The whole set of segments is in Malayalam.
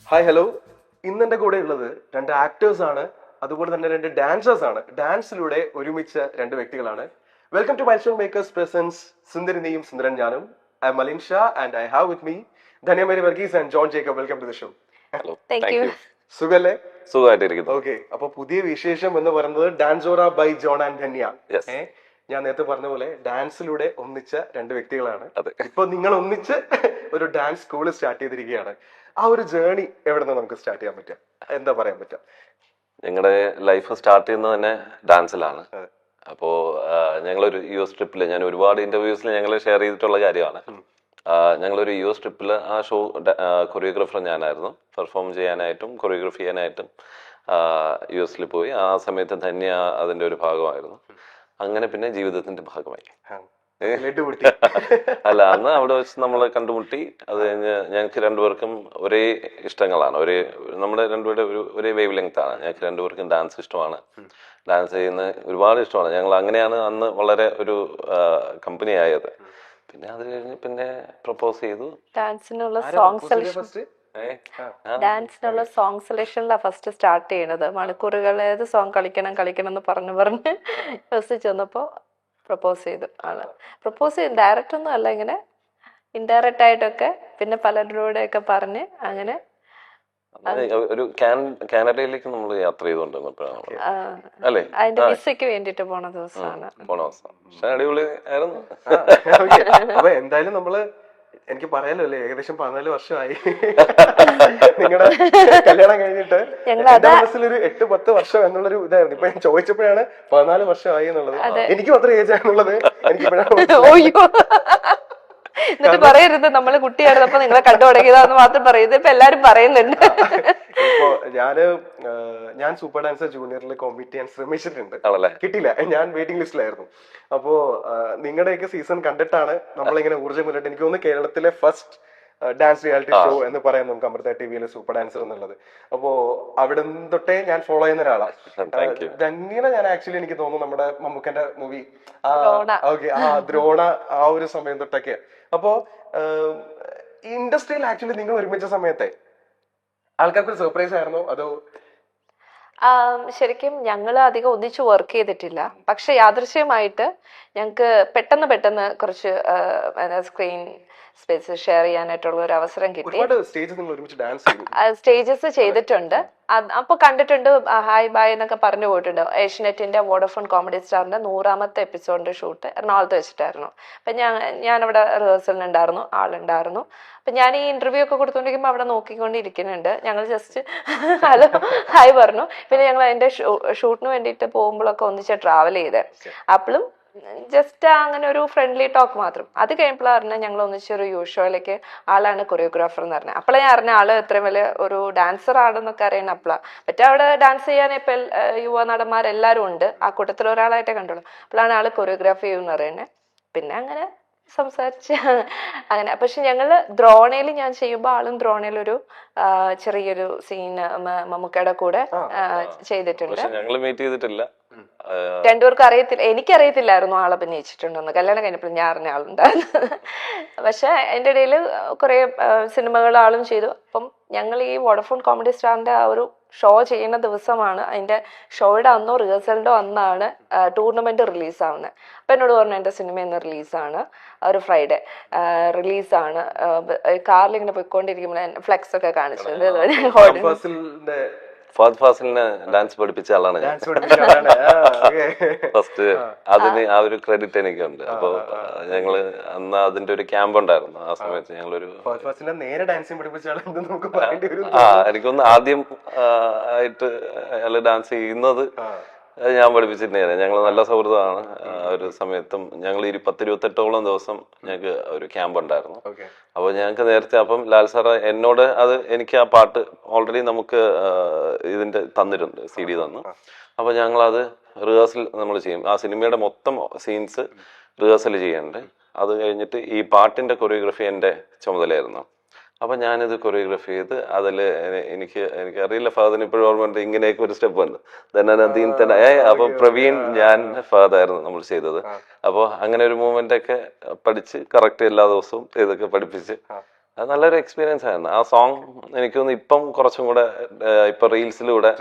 Hi hello. ഇന്ന് എൻ്റെ കൂടെ ഉള്ളത് രണ്ട് ആക്ടേഴ്സ് ആണ്, അതുപോലെ തന്നെ രണ്ട് ഡാൻസേഴ്സ് ആണ്. ഡാൻസിലൂടെ ഒരുമിച്ച രണ്ട് വ്യക്തികളാണ്. Welcome to milestone makers presents സുന്ദരി നീയും സുന്ദരൻ ഞാനും. I am Malin Shah and I have with me Dhanya Mary Varghese and John Jacob. Welcome to the show. Hello, thank you. സുഖല്ലേ? സുഖമായിട്ടിരിക്കുന്നു. ഓക്കെ, അപ്പൊ പുതിയ വിശേഷം എന്ന് പറയുന്നത് ഡാൻസോറ by John and Dhanya. Yes. ഞാൻ നേരത്തെ പറഞ്ഞ പോലെ ഡാൻസിലൂടെ ഒന്നിച്ച രണ്ട് വ്യക്തികളാണ്. അതെ. ഇപ്പൊ നിങ്ങൾ ഒന്നിച്ച് ഒരു ഡാൻസ് സ്കൂൾ സ്റ്റാർട്ട് ചെയ്തിരിക്കുകയാണ്. ആ ഒരു ജേർണി എവിടെ നിന്ന് നമുക്ക് സ്റ്റാർട്ട് ചെയ്യാൻ പറ്റുക, എന്താ പറയാൻ പറ്റുക? ഞങ്ങളുടെ ലൈഫ് സ്റ്റാർട്ട് ചെയ്യുന്നത് തന്നെ ഡാൻസിലാണ്. അതെ. അപ്പോൾ ഞങ്ങളൊരു US ട്രിപ്പിൽ, ഞാൻ ഒരുപാട് ഇന്റർവ്യൂസിൽ ഞങ്ങൾ ഷെയർ ചെയ്തിട്ടുള്ള കാര്യമാണ്. ഞങ്ങളൊരു US ട്രിപ്പിൽ ആ ഷോ കൊറിയോഗ്രാഫർ ഞാനായിരുന്നു. പെർഫോം ചെയ്യാനായിട്ടും കൊറിയോഗ്രാഫി ചെയ്യാനായിട്ടും US പോയി. ആ സമയത്ത് ധന്യ അതിൻ്റെ ഒരു ഭാഗമായിരുന്നു. അങ്ങനെ പിന്നെ ജീവിതത്തിന്റെ ഭാഗമായി. അല്ല, അന്ന് അവിടെ വെച്ച് നമ്മൾ കണ്ടുമുട്ടി. അത് കഴിഞ്ഞ് ഞങ്ങൾക്ക് രണ്ടുപേർക്കും ഒരേ ഇഷ്ടങ്ങളാണ്, നമ്മുടെ രണ്ടുപേരുടെ ഒരേ വേവ് ലെങ്ത് ആണ്. ഞങ്ങൾക്ക് രണ്ടുപേർക്കും ഡാൻസ് ഇഷ്ടമാണ്, ഡാൻസ് ചെയ്യുന്ന ഒരുപാട് ഇഷ്ടമാണ്. ഞങ്ങൾ അങ്ങനെയാണ് അന്ന് വളരെ ഒരു കമ്പനി ആയത്. പിന്നെ അത് കഴിഞ്ഞ് പിന്നെ പ്രപ്പോസ് ചെയ്തു. ഡാൻസിനുള്ള സോങ് സെലക്ഷനിലാണ് ഫസ്റ്റ് സ്റ്റാർട്ട് ചെയ്യണത്. മണിക്കൂറുകൾ ഏത് സോങ് കളിക്കണം എന്ന് പറഞ്ഞ് ഫസ്റ്റ് ചെന്നപ്പോ പ്രപ്പോസ് ചെയ്തു. ആള് പ്രപ്പോസ് ചെയ്തു, ഡയറക്റ്റ് ഒന്നും അല്ല, ഇങ്ങനെ ഇൻഡയറക്റ്റ് ആയിട്ടൊക്കെ, പിന്നെ പലരോടെ ഒക്കെ പറഞ്ഞ് അങ്ങനെ ഒരു കാനഡയിലേക്ക് നമ്മൾ യാത്ര ചെയ്തുകൊണ്ടിരുന്നപ്പോഴാണ് അല്ലേ, അതിന്റെ വിസയ്ക്ക് വേണ്ടിട്ട് പോണ ദിവസമാണ്. പക്ഷെ അടിപൊളി ആയിരുന്നു. അപ്പൊ എന്തായാലും നമ്മള്, എനിക്ക് പറയാലോ അല്ലേ, ഏകദേശം 14 വർഷമായി നിങ്ങളുടെ കല്യാണം കഴിഞ്ഞിട്ട്. എന്റെ മനസ്സിലൊരു 8-10 വർഷം എന്നുള്ളൊരു ഇതായിരുന്നു. ഇപ്പൊ ഞാൻ ചോദിച്ചപ്പോഴാണ് 14 വർഷമായി എന്നുള്ളത്. എനിക്കും അത്ര ഏജ് ആണെന്നുള്ളത് എന്നിട്ട് പറയരുത് നമ്മള് കുട്ടിയായിരുന്നപ്പോ നിങ്ങളെ കണ്ടു തുടങ്ങിയതാന്ന് മാത്രം പറയരുത്, ഇപ്പൊ എല്ലാരും പറയുന്നുണ്ട്. ഇപ്പൊ ഞാൻ സൂപ്പർ ഡാൻസർ ജൂനിയറിൽ കോമ്പീറ്റ് ചെയ്യാൻ ശ്രമിച്ചിട്ടുണ്ട്, കിട്ടിയില്ല. ഞാൻ വെയിറ്റിംഗ് ലിസ്റ്റിലായിരുന്നു. അപ്പോ നിങ്ങളുടെയൊക്കെ സീസൺ കണ്ടിട്ടാണ് നമ്മളിങ്ങനെ ഊർജ്ജം മുന്നിട്ട്. എനിക്ക് തോന്നുന്നു കേരളത്തിലെ ഫസ്റ്റ് ഡാൻസ് റിയാലിറ്റി ഷോ എന്ന് പറയാം നമുക്ക് അമൃത ടിവിയിലെ സൂപ്പർ ഡാൻസർ എന്നുള്ളത്. അപ്പോ അവിടെ തൊട്ടേ ഞാൻ ഫോളോ ചെയ്യുന്ന ഒരാളാണ്. ധന്യനെ ഞാൻ ആക്ച്വലി എനിക്ക് തോന്നുന്നു നമ്മുടെ മമ്മൂക്കന്റെ മൂവി ദ്രോണ ആ ഒരു സമയം തൊട്ടൊക്കെ. അപ്പോ ഇൻഡസ്ട്രിയിൽ ആക്ച്വലി നിങ്ങൾ ഒരുമിച്ച സമയത്തെ ആൾക്കാർക്ക് ഒരു സർപ്രൈസ് ആയിരുന്നോ അതോ? ശരിക്കും ഞങ്ങൾ അധികം ഒന്നിച്ച് വർക്ക് ചെയ്തിട്ടില്ല. പക്ഷെ യാദൃശ്യമായിട്ട് ഞങ്ങൾക്ക് പെട്ടെന്ന് കുറച്ച് സ്ക്രീൻ സ്പേസ് ഷെയർ ചെയ്യാനായിട്ടുള്ള ഒരു അവസരം കിട്ടി. സ്റ്റേജസ് ചെയ്തിട്ടുണ്ട്. അപ്പൊ കണ്ടിട്ടുണ്ട്, ഹായ് ബായ് എന്നൊക്കെ പറഞ്ഞു പോയിട്ടുണ്ട്. ഏഷ്യനെറ്റിന്റെ വോഡഫോൺ കോമഡി സ്റ്റാറിന്റെ 100ാമത്തെ എപ്പിസോഡിന്റെ ഷൂട്ട് എറണാകുളത്ത് വെച്ചിട്ടായിരുന്നു. അപ്പൊ ഞാനവിടെ റിഹേഴ്സലിനുണ്ടായിരുന്നു, ആളുണ്ടായിരുന്നു. അപ്പൊ ഞാൻ ഈ ഇന്റർവ്യൂ ഒക്കെ കൊടുത്തോണ്ടിരിക്കുമ്പോ അവിടെ നോക്കിക്കൊണ്ടിരിക്കുന്നുണ്ട്. ഞങ്ങൾ ജസ്റ്റ് ഹലോ ഹായ് പറഞ്ഞു. പിന്നെ ഞങ്ങൾ അതിന്റെ ഷൂട്ടിന് വേണ്ടിയിട്ട് പോകുമ്പോഴൊക്കെ ഒന്നിച്ച് ട്രാവൽ ചെയ്തേ. അപ്പോഴും ജസ്റ്റ് അങ്ങനെ ഒരു ഫ്രണ്ട്ലി ടോക്ക് മാത്രം. അത് കഴിഞ്ഞപ്പോഴാണ് പറഞ്ഞാൽ ഞങ്ങൾ ഒന്നിച്ചൊരു ഷോയിലേക്ക് ആളാണ് കൊറിയോഗ്രാഫർ എന്ന് പറഞ്ഞത്. അപ്പോഴാണ് ഞാൻ അറിഞ്ഞ ആള് ഇത്രയും വലിയ ഒരു ഡാൻസർ ആണെന്നൊക്കെ അറിയണം. അപ്പോഴാണ് മറ്റേ അവിടെ ഡാൻസ് ചെയ്യാൻ ഇപ്പൊ യുവ നടന്മാരെല്ലാരും ഉണ്ട്, ആ കൂട്ടത്തിൽ ഒരാളായിട്ടേ കണ്ടുള്ളൂ. അപ്പോഴാണ് ആള് കൊറിയോഗ്രാഫി ചെയ്യുമെന്ന് പറയുന്നത്. പിന്നെ അങ്ങനെ സംസാരിച്ച് അങ്ങനെ. പക്ഷെ ഞങ്ങള് ദ്രോണയിൽ ഞാൻ ചെയ്യുമ്പോൾ ആളും ദ്രോണയിലൊരു ചെറിയൊരു സീൻ മമ്മൂക്കയുടെ കൂടെ ചെയ്തിട്ടുണ്ട്. രണ്ടുപേർക്കും അറിയത്തില്ല, എനിക്കറിയത്തില്ലായിരുന്നു ആളെ അഭിനയിച്ചിട്ടുണ്ടെന്ന്. കല്യാണം കഴിഞ്ഞപ്പോൾ ഞാൻ അറിഞ്ഞ ആളുണ്ടായിരുന്നു. പക്ഷെ അതിൻ്റെ ഇടയിൽ കുറെ സിനിമകൾ ആളും ചെയ്തു. അപ്പം ഞങ്ങൾ ഈ വോഡഫോൺ കോമഡി സ്റ്റാറിന്റെ ആ ഒരു ഷോ ചെയ്യുന്ന ദിവസമാണ്, അതിന്റെ ഷോയുടെ അന്നോ റിഹേഴ്സലിന്റെ അന്നാണ് ടൂർണമെന്റ് റിലീസാവുന്നത്. അപ്പൊ എന്നോട് പറഞ്ഞു എന്റെ സിനിമ ഇന്ന് റിലീസാണ്, ഒരു ഫ്രൈഡേ റിലീസാണ്. കാറിൽ ഇങ്ങനെ പോയിക്കൊണ്ടിരിക്കുമ്പോൾ ഫ്ലെക്സ് ഒക്കെ കാണിച്ചത് ഫഹദ് ഫാസിലിനെ ഡാൻസ് പഠിപ്പിച്ച ആളാണ് ഞാൻ. ഫസ്റ്റ് അതിന് ആ ഒരു ക്രെഡിറ്റ് എനിക്കുണ്ട്. അപ്പൊ ഞങ്ങള് അന്ന് അതിന്റെ ഒരു ക്യാമ്പ് ഉണ്ടായിരുന്നു. ആ സമയത്ത് ഞങ്ങളൊരു എനിക്കൊന്ന് ആദ്യം ആയിട്ട് അയാള് ഡാൻസ് ചെയ്യുന്നത് ഞാൻ പഠിപ്പിച്ചിട്ടുണ്ടായിരുന്നു. ഞങ്ങൾ നല്ല സൗഹൃദമാണ്. ഒരു സമയത്തും ഞങ്ങൾ 10-28ഓളം ദിവസം ഞങ്ങൾക്ക് ഒരു ക്യാമ്പ് ഉണ്ടായിരുന്നു. അപ്പോൾ ഞങ്ങൾക്ക് നേരത്തെ അപ്പം ലാൽ സാറ് എന്നോട് എനിക്ക് ആ പാട്ട് ഓൾറെഡി നമുക്ക് ഇതിന്റെ തന്നിട്ടുണ്ട്, CD തന്നു. അപ്പൊ ഞങ്ങളത് റിഹേഴ്സൽ നമ്മൾ ചെയ്യും. ആ സിനിമയുടെ മൊത്തം സീൻസ് റിഹേഴ്സൽ ചെയ്യണ്ടേ. അത് കഴിഞ്ഞിട്ട് ഈ പാട്ടിന്റെ കൊറിയോഗ്രഫി എൻ്റെ ചുമതലയായിരുന്നു. അപ്പൊ ഞാനിത് കൊറിയോഗ്രാഫി ചെയ്ത് അതിൽ എനിക്കറിയില്ല, ഫഹദിന് ഇപ്പോഴും ഓർമ്മയുണ്ട്, ഇങ്ങനെയൊക്കെ ഒരു സ്റ്റെപ്പ് ഉണ്ട്. അപ്പൊ പ്രവീൺ, ഞാൻ, ഫഹദായിരുന്നു നമ്മൾ ചെയ്തത്. അപ്പോൾ അങ്ങനെ ഒരു മൂവ്മെന്റ് ഒക്കെ പഠിച്ച് കറക്റ്റ് എല്ലാ ദിവസവും ഇതൊക്കെ പഠിപ്പിച്ച് അത് നല്ലൊരു എക്സ്പീരിയൻസ് ആയിരുന്നു. ആ സോങ് എനിക്ക് തോന്നുന്നു ഇപ്പം കുറച്ചും കൂടെ ഇപ്പൊ റീൽസിലൂടെ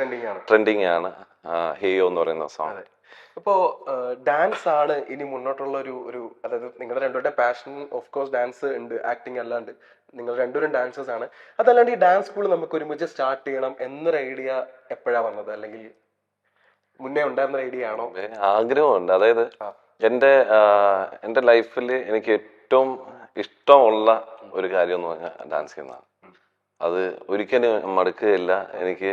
ട്രെൻഡിങ് ആണ് ഹേയോ എന്ന് പറയുന്ന സോങ്. ഇപ്പോ ഡാൻസ് ആണ് ഇനി മുന്നോട്ടുള്ള ഒരു അതായത് നിങ്ങളുടെ രണ്ടുപേരുടെ പാഷൻ ഓഫ് കോഴ്സ് ഡാൻസ് ഉണ്ട്, ആക്ടിങ് അല്ലാണ്ട് നിങ്ങൾ രണ്ടുപേരും ഡാൻസേഴ്സ് ആണ്. അതല്ലാണ്ട് ഈ ഡാൻസ് സ്കൂൾ നമുക്ക് ഒരുമിച്ച് സ്റ്റാർട്ട് ചെയ്യണം എന്നൊരു ഐഡിയ എപ്പോഴാ വന്നത്, അല്ലെങ്കിൽ മുന്നേ ഉണ്ടായിരുന്ന ഐഡിയ ആണോ? ആഗ്രഹമുണ്ട്. അതായത് എൻ്റെ ലൈഫിൽ എനിക്ക് ഏറ്റവും ഇഷ്ടമുള്ള ഒരു കാര്യം എന്ന് പറഞ്ഞാൽ ഡാൻസ് ചെയ്യുന്നതാണ്. അത് ഒരിക്കലും മടുക്കുകയില്ല. എനിക്ക്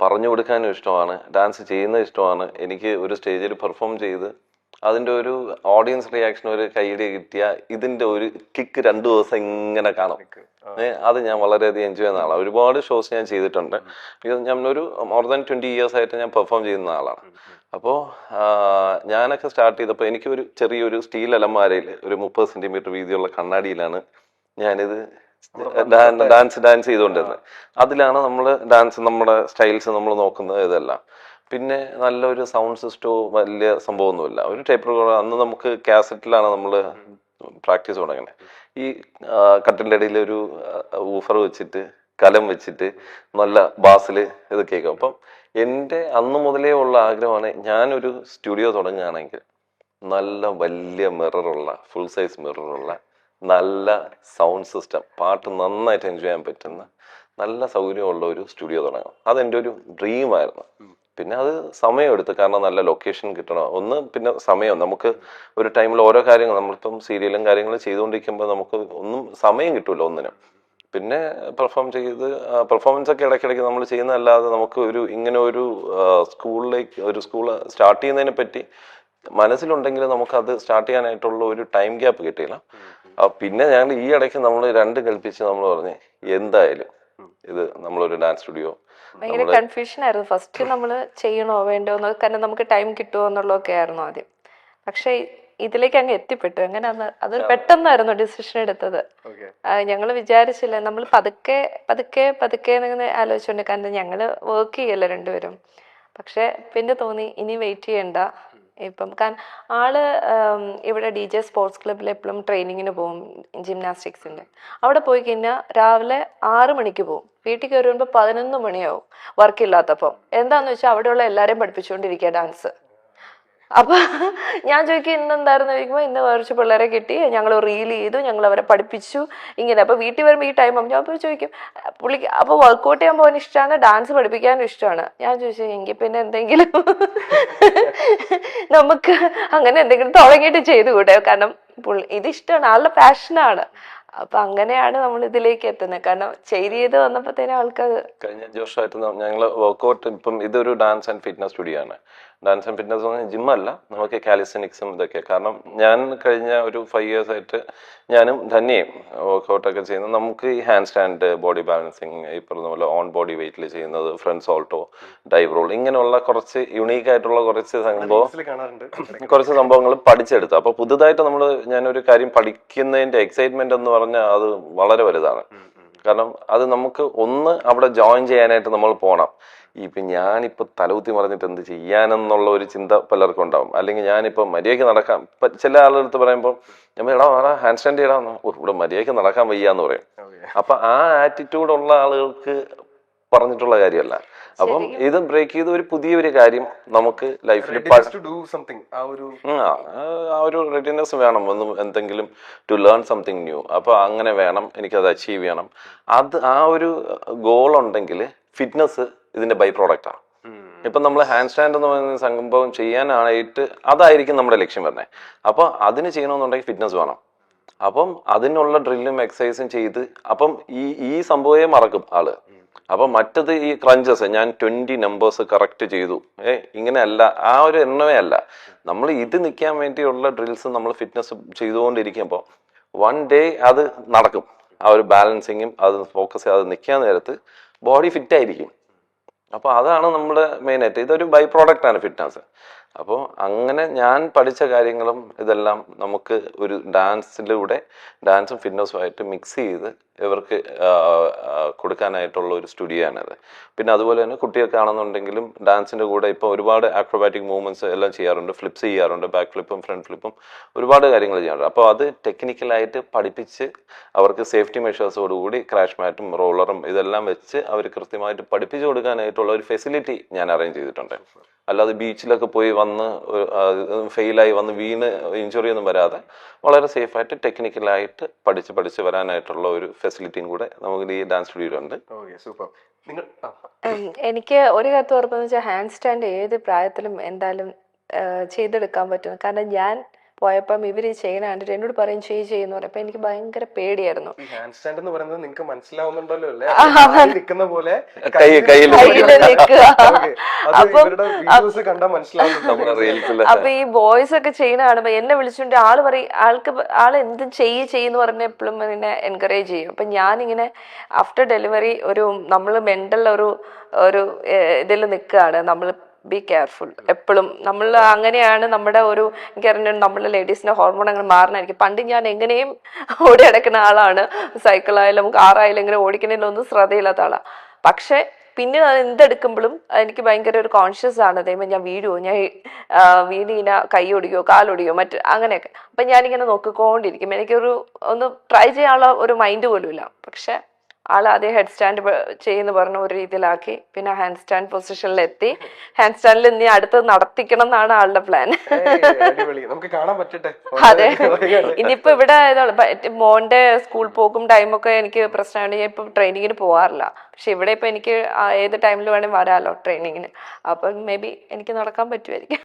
പറഞ്ഞു കൊടുക്കാനും ഇഷ്ടമാണ്, ഡാൻസ് ചെയ്യുന്നത് ഇഷ്ടമാണ്. എനിക്ക് ഒരു സ്റ്റേജിൽ പെർഫോം ചെയ്ത് അതിൻ്റെ ഒരു ഓഡിയൻസ് റിയാക്ഷൻ, ഒരു കൈയടി കിട്ടിയ ഇതിൻ്റെ ഒരു കിക്ക് 2 ദിവസം ഇങ്ങനെ കാണും. അത് ഞാൻ വളരെയധികം എൻജോയ് ചെയ്യുന്ന ആളാണ്. ഒരുപാട് ഷോസ് ഞാൻ ചെയ്തിട്ടുണ്ട്. ഞാനൊരു മോർ ദാൻ 20 years ആയിട്ട് ഞാൻ പെർഫോം ചെയ്യുന്ന ആളാണ്. അപ്പോൾ ഞാനൊക്കെ സ്റ്റാർട്ട് ചെയ്തപ്പോൾ എനിക്കൊരു ചെറിയൊരു സ്റ്റീൽ അലമാരയിൽ ഒരു 30 സെന്റിമീറ്റർ വീതിയുള്ള കണ്ണാടിയിലാണ് ഞാനിത് ഡാൻസ് ചെയ്തുകൊണ്ടിരുന്നത്. അതിലാണ് നമ്മൾ ഡാൻസ്, നമ്മുടെ സ്റ്റൈൽസ് നമ്മൾ നോക്കുന്നത്. ഇതെല്ലാം പിന്നെ നല്ലൊരു സൗണ്ട് സിസ്റ്റോ വലിയ സംഭവമൊന്നുമില്ല. ഒരു ടേപ്പ് റെക്കോർഡർ, അന്ന് നമുക്ക് കാസറ്റിലാണ് നമ്മൾ പ്രാക്ടീസ് തുടങ്ങുന്നത്. ഈ കട്ടിലിൻ്റെ ഇടയിൽ ഒരു ഊഫർ വെച്ചിട്ട് കലം വെച്ചിട്ട് നല്ല ബാസിൽ ഇത് കേൾക്കും. അപ്പം എൻ്റെ അന്ന് മുതലേ ഉള്ള ആഗ്രഹമാണ്, ഞാനൊരു സ്റ്റുഡിയോ തുടങ്ങുകയാണെങ്കിൽ നല്ല വലിയ മിററുള്ള, ഫുൾ സൈസ് മിററുള്ള, നല്ല സൗണ്ട് സിസ്റ്റം, പാട്ട് നന്നായിട്ട് എൻജോയ് ചെയ്യാൻ പറ്റുന്ന നല്ല സൗകര്യമുള്ള ഒരു സ്റ്റുഡിയോ തുടങ്ങണം. അതെൻ്റെ ഒരു ഡ്രീമായിരുന്നു. പിന്നെ അത് സമയമെടുത്ത്, കാരണം നല്ല ലൊക്കേഷൻ കിട്ടണം ഒന്ന്, പിന്നെ സമയം. നമുക്ക് ഒരു ടൈമിൽ ഓരോ കാര്യങ്ങൾ, നമ്മളിപ്പം സീരിയലും കാര്യങ്ങളും ചെയ്തുകൊണ്ടിരിക്കുമ്പോൾ നമുക്ക് ഒന്നും സമയം കിട്ടൂല ഒന്നിനും. പിന്നെ പെർഫോമൻസ് ഒക്കെ ഇടയ്ക്കിടയ്ക്ക് നമ്മൾ ചെയ്യുന്നതല്ലാതെ നമുക്ക് ഇങ്ങനെ ഒരു സ്കൂൾ സ്റ്റാർട്ട് ചെയ്യുന്നതിനെ പറ്റി മനസ്സിലുണ്ടെങ്കിൽ നമുക്കത് സ്റ്റാർട്ട് ചെയ്യാനായിട്ടുള്ള ഒരു ടൈം ഗ്യാപ്പ് കിട്ടിയില്ല. പിന്നെ ഞങ്ങൾ ഈ ഇടയ്ക്ക് നമ്മൾ 2 കൽപ്പിച്ച് നമ്മൾ പറഞ്ഞ് എന്തായാലും ഇത് നമ്മളൊരു ഡാൻസ് സ്റ്റുഡിയോ. ഭയങ്കര കൺഫ്യൂഷൻ ആയിരുന്നു ഫസ്റ്റ്, നമ്മൾ ചെയ്യണോ വേണ്ടോ എന്ന്, കാരണം നമുക്ക് ടൈം കിട്ടുമോ എന്നുള്ളതൊക്കെ ആയിരുന്നു ആദ്യം. പക്ഷെ ഇതിലേക്ക് അങ്ങ് എത്തിപ്പെട്ടു. അങ്ങനെ അത് പെട്ടെന്നായിരുന്നു ഡിസിഷൻ എടുത്തത്. ഞങ്ങൾ വിചാരിച്ചില്ല, നമ്മൾ പതുക്കെ പതുക്കെ പതുക്കെ എന്നിങ്ങനെ ആലോചിച്ചുകൊണ്ട്, കാരണം ഞങ്ങൾ വർക്ക് ചെയ്യല്ല രണ്ടുപേരും. പക്ഷെ പിന്നെ തോന്നി ഇനി വെയിറ്റ് ചെയ്യണ്ട. ഇപ്പം ആള് ഇവിടെ DJ സ്പോർട്സ് ക്ലബ്ബിൽ എപ്പോഴും ട്രെയിനിങ്ങിന് പോകും, ജിംനാസ്റ്റിക്സിന്റെ. അവിടെ പോയി കഴിഞ്ഞാൽ രാവിലെ 6 മണിക്ക് പോകും, വീട്ടിൽ കയറി വരുമ്പോൾ 11 മണിയാവും വർക്കില്ലാത്തപ്പം. എന്താന്ന് വെച്ചാൽ അവിടെയുള്ള എല്ലാവരെയും പഠിപ്പിച്ചുകൊണ്ടിരിക്കുക ഡാൻസ്. അപ്പൊ ഞാൻ ചോദിക്കും ഇന്നെന്തായിരുന്നു ചോദിക്കുമ്പോൾ, ഇന്ന് കുറച്ച് പിള്ളേരെ കിട്ടി, ഞങ്ങൾ റീൽ ചെയ്തു, ഞങ്ങൾ അവരെ പഠിപ്പിച്ചു ഇങ്ങനെ. അപ്പൊ വീട്ടിൽ വരുമ്പോൾ ഈ ടൈം ആകും. ഞാൻ അപ്പോൾ ചോദിക്കും പുള്ളിക്ക് അപ്പോൾ വർക്കൗട്ട് ചെയ്യാൻ പോകാൻ ഇഷ്ടമാണ്, ഡാൻസ് പഠിപ്പിക്കാനും ഇഷ്ടമാണ്. ഞാൻ ചോദിച്ചു എങ്കിൽ പിന്നെ എന്തെങ്കിലും നമുക്ക് അങ്ങനെ എന്തെങ്കിലും തുടങ്ങിയിട്ട് ചെയ്തുകൂടെ, കാരണം ഇത് ഇഷ്ടമാണ്, ആളുടെ പാഷനാണ്. അപ്പൊ അങ്ങനെയാണ് നമ്മൾ ഇതിലേക്ക് എത്തുന്നത്. കാരണം ചെയ്ത് വന്നപ്പോഴത്തേനും ആൾക്കാർ കഴിഞ്ഞ 5 വർഷമായിട്ട് ഞങ്ങൾ വർക്കൗട്ട്, ഇപ്പം ഇതൊരു ഡാൻസ് ആൻഡ് ഫിറ്റ്നസ് സ്റ്റുഡിയോ ആണ്. ഡാൻസ് ആൻഡ് ഫിറ്റ്നസ് എന്ന് പറഞ്ഞാൽ ജിമ്മല്ല, നമുക്ക് കാലിസ്റ്റനിക്സും ഇതൊക്കെ. കാരണം ഞാൻ കഴിഞ്ഞ ഒരു 5 years ആയിട്ട് ഞാനും ധന്യയും വർക്കൗട്ടൊക്കെ ചെയ്യുന്നത്. നമുക്ക് ഈ ഹാൻഡ് സ്റ്റാൻഡ്, ബോഡി ബാലൻസിങ്, ഈ പറഞ്ഞ പോലെ ഓൺ ബോഡി വെയിറ്റിൽ ചെയ്യുന്നത്, ഫ്രണ്ട് സോൾട്ടോ, ഡൈവ് റോൾ, ഇങ്ങനെയുള്ള കുറച്ച് യുണീക്ക് ആയിട്ടുള്ള കുറച്ച് സംഭവങ്ങൾ പഠിച്ചെടുത്തു. അപ്പൊ പുതുതായിട്ട് ഞാനൊരു കാര്യം പഠിക്കുന്നതിന്റെ എക്സൈറ്റ്മെന്റ് എന്ന് പറഞ്ഞാൽ അത് വളരെ വലുതാണ്. കാരണം അത് നമുക്ക് അവിടെ ജോയിൻ ചെയ്യാനായിട്ട് നമ്മൾ പോകണം. ഞാനിപ്പോൾ തലകുത്തി മറിഞ്ഞിട്ട് എന്ത് ചെയ്യാനെന്നുള്ള ഒരു ചിന്ത പലർക്കും ഉണ്ടാവും. അല്ലെങ്കിൽ ഞാനിപ്പോൾ മര്യാദയ്ക്ക് നടക്കാം, ചില ആളുകളടുത്ത് പറയുമ്പോൾ ഞാൻ എടാ ഹാൻഡ് സ്റ്റാൻഡ് ചെയ്യടാ, ഇവിടെ മര്യാദയ്ക്ക് നടക്കാൻ വയ്യാന്ന് പറയും. അപ്പൊ ആ ആറ്റിറ്റ്യൂഡ് ഉള്ള ആളുകൾക്ക് പറഞ്ഞിട്ടുള്ള കാര്യമല്ല. അപ്പം ഇത് ബ്രേക്ക് ചെയ്ത് ഒരു പുതിയൊരു കാര്യം നമുക്ക് ലൈഫിൽ ആ ഒരു റെഡിനെസ് വേണം, എന്തെങ്കിലും ടു ലേൺ സംതിങ് ന്യൂ. അപ്പൊ അങ്ങനെ വേണം, എനിക്കത് അച്ചീവ് ചെയ്യണം. ആ ഒരു ഗോൾ ഉണ്ടെങ്കിൽ ഫിറ്റ്നസ് ഇതിന്റെ ബൈ പ്രോഡക്റ്റ് ആണ്. ഇപ്പൊ നമ്മൾ ഹാൻഡ് സ്റ്റാൻഡ് എന്ന് പറയുന്ന സംഭവം ചെയ്യാനായിട്ട് അതായിരിക്കും നമ്മുടെ ലക്ഷ്യം വരുന്നത്. അപ്പൊ അതിന് ചെയ്യണമെന്നുണ്ടെങ്കിൽ ഫിറ്റ്നസ് വേണം. അപ്പം അതിനുള്ള ഡ്രില്ലും എക്സസൈസും ചെയ്ത് അപ്പം ഈ സംഭവമേ മറക്കും ആള്. അപ്പൊ മറ്റത് ഈ ക്രഞ്ചസ്, ഞാൻ 20 നമ്പേഴ്സ് കറക്റ്റ് ചെയ്തു, ഇങ്ങനെയല്ല, ആ ഒരു എണ്ണമേ അല്ല. നമ്മൾ ഇത് നിൽക്കാൻ വേണ്ടിയുള്ള ഡ്രിൽസ് നമ്മൾ ഫിറ്റ്നസ് ചെയ്തുകൊണ്ടിരിക്കുമ്പോൾ 1 day അത് നടക്കും. ആ ഒരു ബാലൻസിങ്ങും അത് ഫോക്കസ് ചെയ്ത് നിൽക്കാൻ നേരത്ത് ബോഡി ഫിറ്റ് ആയിരിക്കും. അപ്പൊ അതാണ് നമ്മുടെ മെയിൻ ആയിട്ട്. ഇതൊരു ബൈ പ്രോഡക്റ്റ് ആണ് ഫിറ്റ്നസ്. അപ്പോൾ അങ്ങനെ ഞാൻ പഠിച്ച കാര്യങ്ങളും ഇതെല്ലാം നമുക്ക് ഒരു ഡാൻസും ഫിറ്റ്നസ്സുമായിട്ട് മിക്സ് ചെയ്ത് ഇവർക്ക് കൊടുക്കാനായിട്ടുള്ള ഒരു സ്റ്റുഡിയോ ആണത്. പിന്നെ അതുപോലെ തന്നെ കുട്ടികൾക്കാണെന്നുണ്ടെങ്കിലും ഡാൻസിൻ്റെ കൂടെ ഇപ്പോൾ ഒരുപാട് ആക്രോബാറ്റിക് മൂവ്മെൻറ്റ്സ് എല്ലാം ചെയ്യാറുണ്ട്, ഫ്ലിപ്സ് ചെയ്യാറുണ്ട്, ബാക്ക് ഫ്ലിപ്പും ഫ്രണ്ട് ഫ്ലിപ്പും ഒരുപാട് കാര്യങ്ങൾ ചെയ്യാറുണ്ട്. അപ്പോൾ അത് ടെക്നിക്കലായിട്ട് പഠിപ്പിച്ച് അവർക്ക് സേഫ്റ്റി മെഷേഴ്സോടുകൂടി ക്രാഷ് മാറ്റും റോളറും ഇതെല്ലാം വെച്ച് അവർ കൃത്യമായിട്ട് പഠിപ്പിച്ചു കൊടുക്കാനായിട്ടുള്ള ഒരു ഫെസിലിറ്റി ഞാൻ അറേഞ്ച് ചെയ്തിട്ടുണ്ട്. അല്ലാതെ ബീച്ചിലൊക്കെ പോയി വന്ന് ഫെയിലായി വന്ന് വീണ് ഇഞ്ചുറി ഒന്നും വരാതെ വളരെ സേഫായിട്ട് ടെക്നിക്കലായിട്ട് പഠിച്ച് വരാനായിട്ടുള്ള ഒരു ഫെസിലിറ്റിയും കൂടെ നമുക്ക് ഈ ഡാൻസ് സ്റ്റുഡിയോയിലുണ്ട്. എനിക്ക് ഒരു കാര്യം ഉറപ്പെന്ന് വെച്ചാൽ ഹാൻഡ് സ്റ്റാൻഡ് ഏത് പ്രായത്തിലും എന്തായാലും ചെയ്തെടുക്കാൻ പറ്റും. കാരണം ഞാൻ പോയപ്പം ഇവര് ചെയ്യണ കണ്ടിട്ട് എന്നോട് പറയും ചെയ്യുന്നു പറയും. അപ്പൊ എനിക്ക് ഭയങ്കര പേടിയായിരുന്നു. ഹാൻഡ് സ്റ്റാൻഡ് എന്ന് പറയുന്നത് നിങ്ങൾക്ക് മനസ്സിലാവുന്നുണ്ടല്ലോ അല്ലേ? നിൽക്കുന്ന പോലെ കയ്യിൽ നിൽക്കുക. അപ്പൊ ഈ ബോയ്സ് ഒക്കെ ചെയ്യണ കാണുമ്പോ എന്നെ വിളിച്ചുകൊണ്ട് ആള് പറയും, ആള് എന്തും ചെയ്യുന്നു പറഞ്ഞ എപ്പോഴും എന്നെ എൻകറേജ് ചെയ്യും. അപ്പൊ ഞാനിങ്ങനെ ആഫ്റ്റർ ഡെലിവറി നമ്മള് മെന്റൽ ഒരു ഇതിൽ നിൽക്കുകയാണ്. നമ്മൾ ബി കെയർഫുൾ എപ്പോഴും. നമ്മൾ അങ്ങനെയാണ് നമ്മുടെ എനിക്കറിഞ്ഞ നമ്മുടെ ലേഡീസിന്റെ ഹോർമോൺ അങ്ങനെ മാറണമായിരിക്കും. പണ്ട് ഞാൻ എങ്ങനെയും ഓടി നടക്കുന്ന ആളാണ്, സൈക്കിളായാലും കാറായാലും ഇങ്ങനെ ഓടിക്കുന്നതിലൊന്നും ശ്രദ്ധയില്ലാത്ത ആളാണ്. പക്ഷെ പിന്നെ എന്തെടുക്കുമ്പോഴും എനിക്ക് ഭയങ്കര ഒരു കോൺഷ്യസ് ആണ്. ദൈവം ഞാൻ വീണിങ്ങനെ കൈ ഒടിയോ കാലൊടിയോ അങ്ങനെയൊക്കെ. അപ്പൊ ഞാനിങ്ങനെ നോക്കിക്കൊണ്ടിരിക്കും. ഒന്ന് ട്രൈ ചെയ്യാനുള്ള ഒരു മൈൻഡ് പോലും ഇല്ല. പക്ഷെ ആളെ ഹെഡ് സ്റ്റാൻഡ് ചെയ്യുന്ന പറഞ്ഞ ഒരു രീതിയിലാക്കി. പിന്നെ ഹാൻഡ് സ്റ്റാൻഡ് പൊസിഷനിലെത്തി. ഹാൻഡ് സ്റ്റാൻഡിൽ ഇനി അടുത്തത് നടത്തിക്കണം എന്നാണ് ആളുടെ പ്ലാൻ. നമുക്ക് കാണാൻ പറ്റട്ടെ. അതെ, ഇനിയിപ്പോ ഇവിടെ മോന്റെ സ്കൂൾ പോക്കും ടൈമൊക്കെ എനിക്ക് പ്രശ്നമാണ്. ഞാൻ ഇപ്പൊ ട്രെയിനിങ്ങിന് പോകാറില്ല. പക്ഷെ ഇവിടെ ഇപ്പൊ എനിക്ക് ഏത് ടൈമിൽ വേണമെങ്കിൽ വരാമല്ലോ ട്രെയിനിങ്ങിന്. അപ്പം മേ ബി എനിക്ക് നടക്കാൻ പറ്റുമായിരിക്കും.